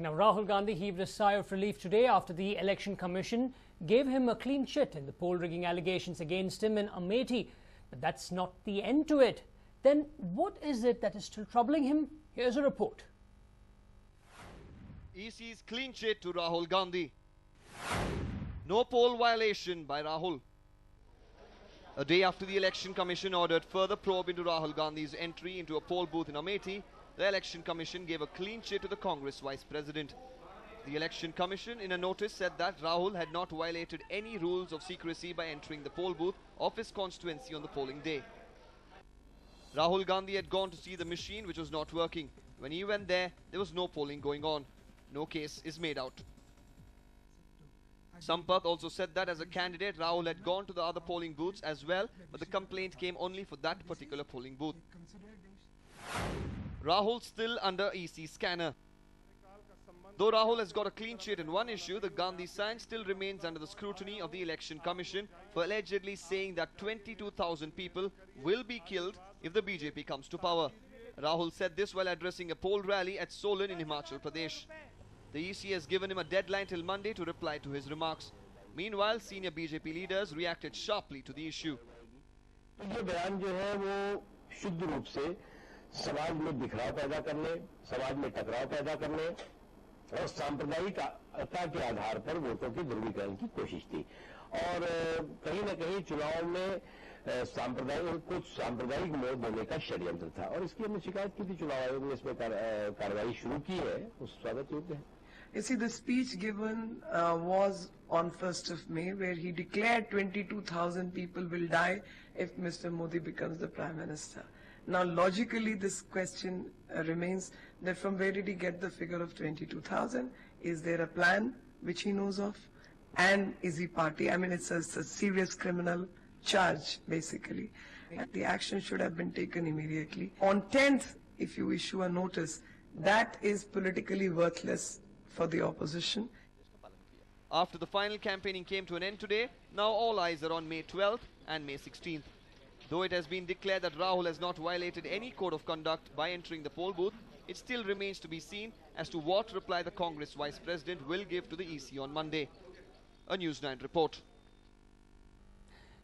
Now, Rahul Gandhi heaved a sigh of relief today after the Election Commission gave him a clean chit in the poll rigging allegations against him in Amethi. But that's not the end to it. Then what is it that is still troubling him? Here's a report. EC's clean chit to Rahul Gandhi. No poll violation by Rahul. A day after the Election Commission ordered further probe into Rahul Gandhi's entry into a poll booth in Amethi, the Election Commission gave a clean chit to the Congress Vice President. The Election Commission in a notice said that Rahul had not violated any rules of secrecy by entering the poll booth of his constituency on the polling day. Rahul Gandhi had gone to see the machine which was not working. When he went there was no polling going on. No case is made out. Sampath also said that as a candidate, Rahul had gone to the other polling booths as well, but the complaint came only for that particular polling booth. Rahul still under EC scanner. Though Rahul has got a clean chit in one issue, the Gandhi sign still remains under the scrutiny of the Election Commission for allegedly saying that 22,000 people will be killed if the BJP comes to power. Rahul said this while addressing a poll rally at Solan in Himachal Pradesh. The EC has given him a deadline till Monday to reply to his remarks. Meanwhile, senior BJP leaders reacted sharply to the issue. ये बयान जो है वो शुद्ध रूप से समाज में बिखराव पैदा करने, समाज में टकराव पैदा करने और सांप्रदायिकता के आधार पर वोटों के ध्रुवीकरण की कोशिश थी और कहीं न कहीं चुनाव में सांप्रदायिक मोड़ देने का षड्यंत्र था और इसकी हमने शिकायत की थी। चुनाव आयोग ने इसमें कार्रवाई शुरू की है, उस स्वागत योग्य है। You see, the speech given was on 1st of May, where he declared 22,000 people will die if Mr. Modi becomes the Prime Minister. Now, logically, this question remains that from where did he get the figure of 22,000? Is there a plan which he knows of? And is he party? I mean, it's a serious criminal charge, basically. The action should have been taken immediately. On 10th, if you issue a notice, that is politically worthless for the opposition. After the final campaigning came to an end today, now all eyes are on May 12th and May 16th. Though it has been declared that Rahul has not violated any code of conduct by entering the poll booth, it still remains to be seen as to what reply the Congress Vice President will give to the EC on Monday. A News9 report.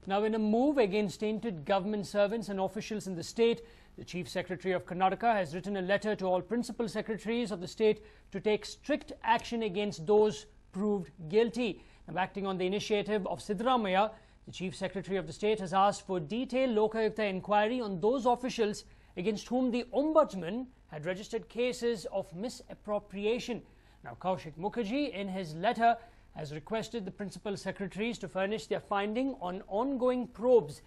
Now, in a move against tainted government servants and officials in the state, the Chief Secretary of Karnataka has written a letter to all principal secretaries of the state to take strict action against those proved guilty. Now, acting on the initiative of Siddaramaiah, the Chief Secretary of the state has asked for detailed Lokayukta inquiry on those officials against whom the Ombudsman had registered cases of misappropriation. Now, Kaushik Mukherjee, in his letter, has requested the principal secretaries to furnish their finding on ongoing probes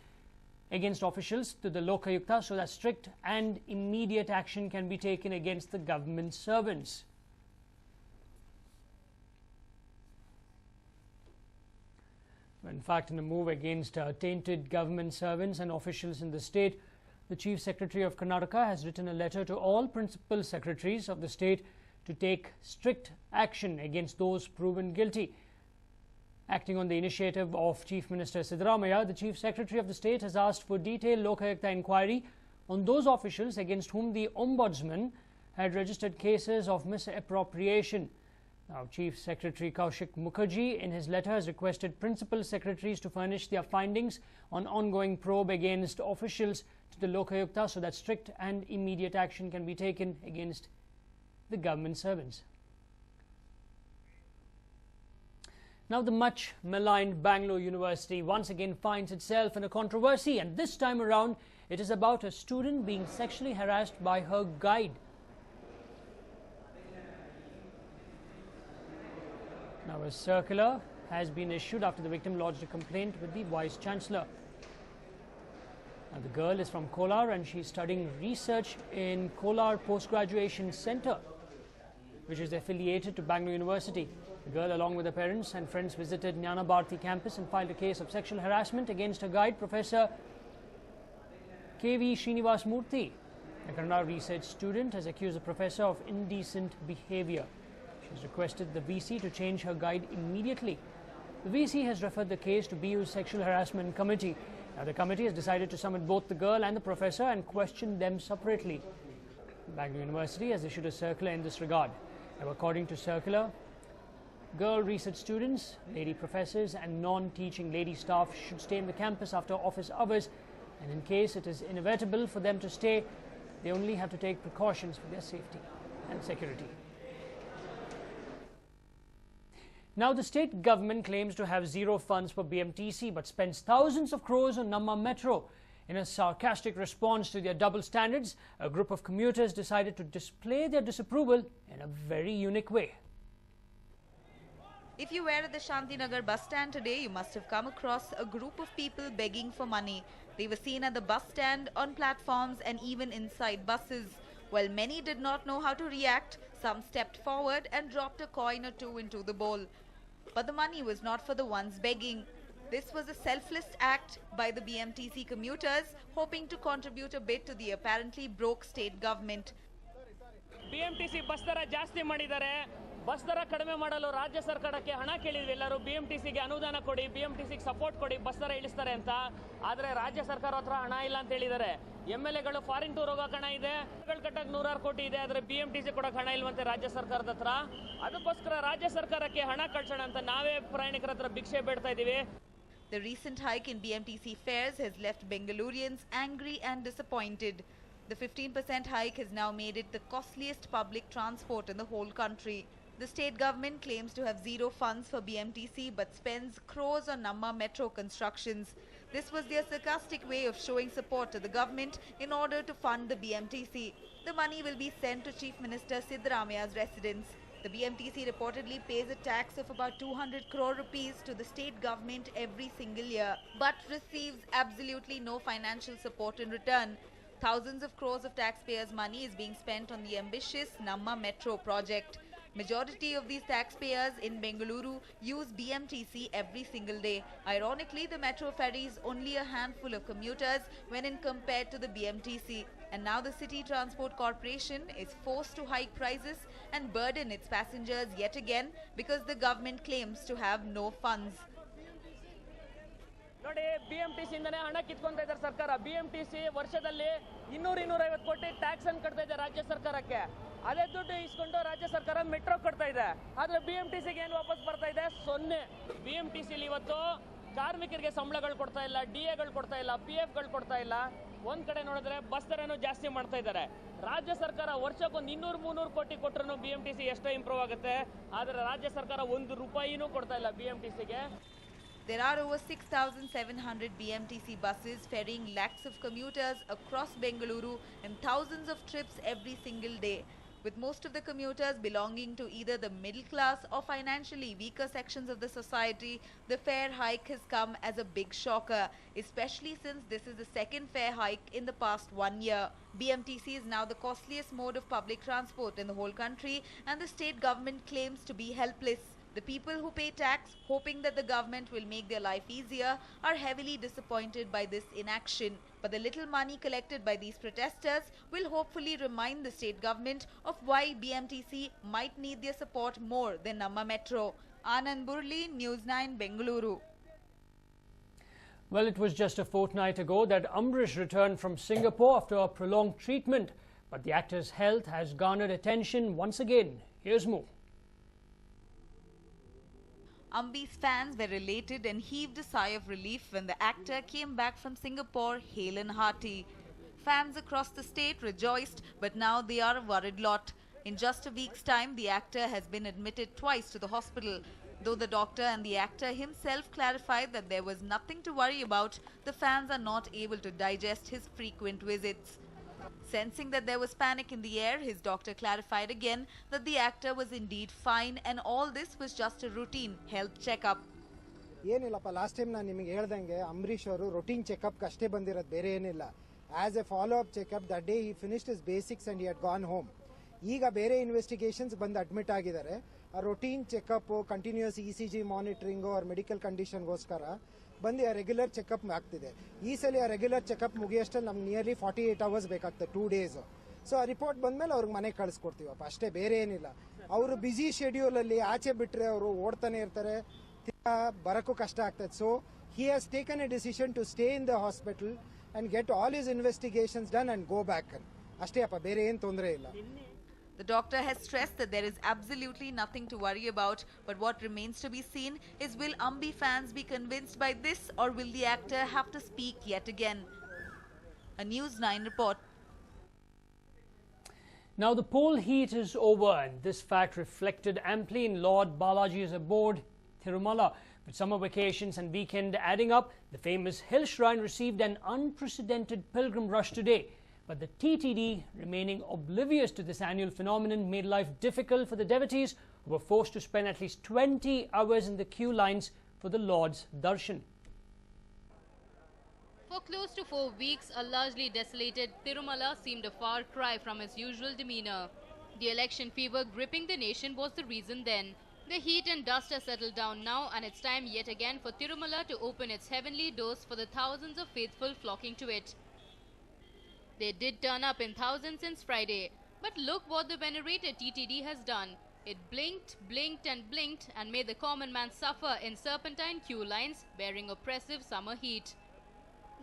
against officials to the Lokayukta so that strict and immediate action can be taken against the government servants. In fact, in a move against tainted government servants and officials in the state, the Chief Secretary of Karnataka has written a letter to all principal secretaries of the state to take strict action against those proven guilty. Acting on the initiative of Chief Minister Siddaramaiah, the Chief Secretary of the state has asked for detailed Lokayukta inquiry on those officials against whom the Ombudsman had registered cases of misappropriation. Now, Chief Secretary Kaushik Mukherjee, in his letter, has requested principal secretaries to furnish their findings on ongoing probe against officials to the Lokayukta so that strict and immediate action can be taken against the government servants. Now, the much maligned Bangalore University once again finds itself in a controversy, and this time around it is about a student being sexually harassed by her guide. Now, a circular has been issued after the victim lodged a complaint with the Vice Chancellor. Now, the girl is from Kolar and she is studying research in Kolar Postgraduation Center, which is affiliated to Bangalore University. The girl, along with her parents and friends, visited Jnana Bharati campus and filed a case of sexual harassment against her guide, Professor K.V. Srinivas Murthy. A Kannada research student has accused the professor of indecent behavior. She has requested the VC to change her guide immediately. The VC has referred the case to BU's Sexual Harassment Committee. Now, the committee has decided to summon both the girl and the professor and question them separately. Bangalore University has issued a circular in this regard. Now, according to circular, girl research students, lady professors and non-teaching lady staff should stay in the campus after office hours, and in case it is inevitable for them to stay, they only have to take precautions for their safety and security. Now, the state government claims to have zero funds for BMTC but spends thousands of crores on Namma Metro. In a sarcastic response to their double standards, a group of commuters decided to display their disapproval in a very unique way. If you were at the Shantinagar bus stand today, you must have come across a group of people begging for money. They were seen at the bus stand, on platforms and even inside buses. While many did not know how to react, some stepped forward and dropped a coin or two into the bowl. But the money was not for the ones begging. This was a selfless act by the BMTC commuters, hoping to contribute a bit to the apparently broke state government. BMTC bus dara ಜಾಸ್ತಿ ಮಾಡಿದ್ದಾರೆ. Bus ದರ ಕಡಿಮೆ ಮಾಡಲು ರಾಜ್ಯ ಸರ್ಕಾರಕ್ಕೆ ಹಣ ಕೇಳಿದ್ವಿ ಎಲ್ಲರೂ. BMTCಗೆ ಅನುದಾನ ಕೊಡಿ, BMTCಗೆ ಸಪೋರ್ಟ್ ಕೊಡಿ, ಬಸ್ ದರ ಇಳಿಸ್ತಾರೆ ಅಂತ. ಆದರೆ ರಾಜ್ಯ ಸರ್ಕಾರ ಹತ್ರ ಹಣ ಇಲ್ಲ ಅಂತ ಹೇಳಿದ್ದಾರೆ. MLAಗಳು ಫಾರಿನ್ ಟೂರ್ ಹೋಗಕ್ಕೆ ಹಣ ಇದೆ, ಕಟ್ಟಕ್ಕೆ 106 ಕೋಟಿ ಇದೆ, ಆದರೆ BMTC ಕೊಡಕ್ಕೆ ಹಣ ಇಲ್ವಂತೆ ರಾಜ್ಯ ಸರ್ಕಾರದ ಹತ್ರ. ಅದಕ್ಕೋಸ್ಕರ ರಾಜ್ಯ ಸರ್ಕಾರಕ್ಕೆ ಹಣ ಕಳ್ಸೋಣ ಅಂತ ನಾವೇ ಪ್ರಯಾಣಿಕರ ಹತ್ರ ಭಿಕ್ಷೆ ಬೇಡ್ತಾ ಇದ್ದೀವಿ. The recent hike in BMTC fares has left Bengalurians angry and disappointed. The 15% hike has now made it the costliest public transport in the whole country. The state government claims to have zero funds for BMTC but spends crores on Namma Metro constructions. This was their sarcastic way of showing support to the government in order to fund the BMTC. The money will be sent to Chief Minister Siddaramaia's residence. The BMTC reportedly pays a tax of about 200 crore rupees to the state government every single year, but receives absolutely no financial support in return. Thousands of crores of taxpayers' money is being spent on the ambitious Namma Metro project. Majority of these taxpayers in Bengaluru use BMTC every single day. Ironically, the metro ferries only a handful of commuters when compared to the BMTC. And now the City Transport Corporation is forced to hike prices and burden its passengers yet again because the government claims to have no funds. ನೋಡಿ, BMTC ಇಂದನೇ ಹಣ ಕಿತ್ಕೊಂತ ಇದ್ದಾರೆ ಸರ್ಕಾರ. BMTC ವರ್ಷದಲ್ಲಿ 200-250 ಕೋಟಿ tax ಅನ್ನು ಕಟ್ತಾ ಇದೆ ರಾಜ್ಯ ಸರ್ಕಾರಕ್ಕೆ. ಅದೇ ದುಡ್ಡು ಇಸ್ಕೊಂಡು ರಾಜ್ಯ ಸರ್ಕಾರ ಮೆಟ್ರೋ ಕೊಡ್ತಾ ಇದೆ. ಆದ್ರೆ BMTCಗೆ ಏನು ವಾಪಸ್ ಬರ್ತಾ ಇದೆ? 0. BMTCಲಿ ಇವತ್ತು ಕಾರ್ಮಿಕರಿಗೆ ಸಂಬಳಗಳು ಕೊಡ್ತಾ ಇಲ್ಲ, DAಗಳು ಕೊಡ್ತಾ ಇಲ್ಲ, PFಗಳು ಕೊಡ್ತಾ ಇಲ್ಲ. ಒಂದ್ ಕಡೆ ನೋಡಿದ್ರೆ ಬಸ್ ದರನೂ ಜಾಸ್ತಿ ಮಾಡ್ತಾ ಇದ್ದಾರೆ. ರಾಜ್ಯ ಸರ್ಕಾರ ವರ್ಷಕ್ಕೊಂದು 200-300 ಕೋಟಿ ಕೊಟ್ಟರು BMTC ಎಷ್ಟೋ ಇಂಪ್ರೂವ್ ಆಗುತ್ತೆ. ಆದ್ರೆ ರಾಜ್ಯ ಸರ್ಕಾರ 1 ರೂಪಾಯಿನೂ ಕೊಡ್ತಾ ಇಲ್ಲ BMTCಗೆ. There are over 6,700 BMTC buses ferrying lakhs of commuters across Bengaluru and thousands of trips every single day. With most of the commuters belonging to either the middle class or financially weaker sections of the society, the fare hike has come as a big shocker, especially since this is the second fare hike in the past 1 year. BMTC is now the costliest mode of public transport in the whole country, and the state government claims to be helpless. The people who pay tax, hoping that the government will make their life easier, are heavily disappointed by this inaction. But the little money collected by these protesters will hopefully remind the state government of why BMTC might need their support more than Namma Metro. Anand Burli, News9, Bengaluru. Well, it was just a fortnight ago that Ambrish returned from Singapore after a prolonged treatment. But the actor's health has garnered attention once again. Here's more. Ambi's fans were elated and heaved a sigh of relief when the actor came back from Singapore hale and hearty. Fans across the state rejoiced, but now they are a worried lot. In just a week's time, the actor has been admitted twice to the hospital. Though the doctor and the actor himself clarified that there was nothing to worry about, the fans are not able to digest his frequent visits. Sensing that there was panic in the air, his doctor clarified again that the actor was indeed fine and all this was just a routine health checkup. ಏನಿಲ್ಲಪ್ಪ, last time ನಾನು ನಿಮಗೆ ಹೇಳ್ದಂಗೆ ಅಂಬರೀಶ್ ಅವರು routine checkup ಅಷ್ಟೇ ಬಂದಿರೋದು, ಬೇರೆ ಏನಿಲ್ಲ. As a follow up checkup that day he finished his basics and he had gone home. ಈಗ ಬೇರೆ ಇನ್ವೆಸ್ಟಿಗೇಷನ್ಸ್ ಬಂದು ಅಡ್ಮಿಟ್ ಆಗಿದ್ದಾರೆ. ಆ routine checkup, continuous ECG monitoring ಅವ್ರ ಮೆಡಿಕಲ್ ಕಂಡೀಷನ್ಗೋಸ್ಕರ ಬಂದು ಆ ರೆಗ್ಯುಲರ್ ಚೆಕಪ್ ಆಗ್ತಿದೆ. ಈ ಸಲ ಆ ರೆಗ್ಯುಲರ್ ಚೆಕಪ್ ಮುಗಿಯೋಷ್ಟಲ್ಲಿ ನಮ್ಗೆ ನಿಯರ್ಲಿ 48 ಅವರ್ಸ್ ಬೇಕಾಗ್ತದೆ, 2 days. ಸೊ ಆ ರಿಪೋರ್ಟ್ ಬಂದ್ಮೇಲೆ ಅವ್ರಿಗೆ ಮನೆಗೆ ಕಳಿಸ್ಕೊಡ್ತೀವಪ್ಪ, ಅಷ್ಟೇ, ಬೇರೆ ಏನಿಲ್ಲ. ಅವರು ಬ್ಯುಸಿ ಶೆಡ್ಯೂಲಲ್ಲಿ ಆಚೆ ಬಿಟ್ಟರೆ ಅವರು ಓಡ್ತಾನೆ ಇರ್ತಾರೆ, ಬರೋಕ್ಕೂ ಕಷ್ಟ ಆಗ್ತದೆ. So he has taken a decision to stay in the hospital and get all his investigations done and go back. ಅಷ್ಟೇ ಅಪ್ಪ, ಬೇರೆ ಏನು ತೊಂದರೆ ಇಲ್ಲ. The doctor has stressed that there is absolutely nothing to worry about, but what remains to be seen is, will Ambi fans be convinced by this, or will the actor have to speak yet again? A News9 report. Now the poll heat is over, and this fact reflected amply in Lord Balaji's abode, Tirumala. With summer vacations and weekend adding up, the famous hill shrine received an unprecedented pilgrim rush today. But the TTD, remaining oblivious to this annual phenomenon, made life difficult for the devotees, who were forced to spend at least 20 hours in the queue lines for the Lord's darshan. For close to 4 weeks, a largely desolated Tirumala seemed a far cry from his usual demeanour. The election fever gripping the nation was the reason then. The heat and dust have settled down now, and it's time yet again for Tirumala to open its heavenly doors for the thousands of faithful flocking to it. They did turn up in thousands since Friday, but look what the venerated TTD has done. It blinked, blinked and blinked and made the common man suffer in serpentine queue lines bearing oppressive summer heat.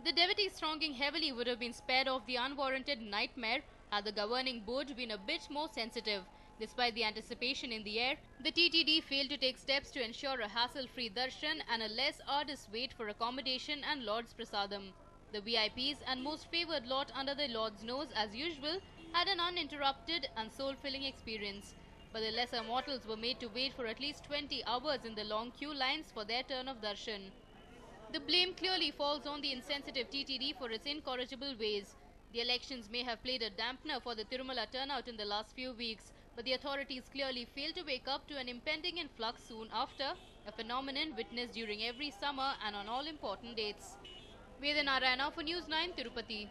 The devotees thronging heavily would have been spared of the unwarranted nightmare had the governing board been a bit more sensitive. Despite the anticipation in the air, the TTD failed to take steps to ensure a hassle-free darshan and a less arduous wait for accommodation and Lord's prasadam. The VIPs and most favoured lot under the Lord's nose, as usual, had an uninterrupted and soul-filling experience. But the lesser mortals were made to wait for at least 20 hours in the long queue lines for their turn of darshan. The blame clearly falls on the insensitive TTD for its incorrigible ways. The elections may have played a dampener for the Tirumala turnout in the last few weeks, but the authorities clearly failed to wake up to an impending influx soon after, a phenomenon witnessed during every summer and on all important dates. Vedanarayana for News9, Tirupati.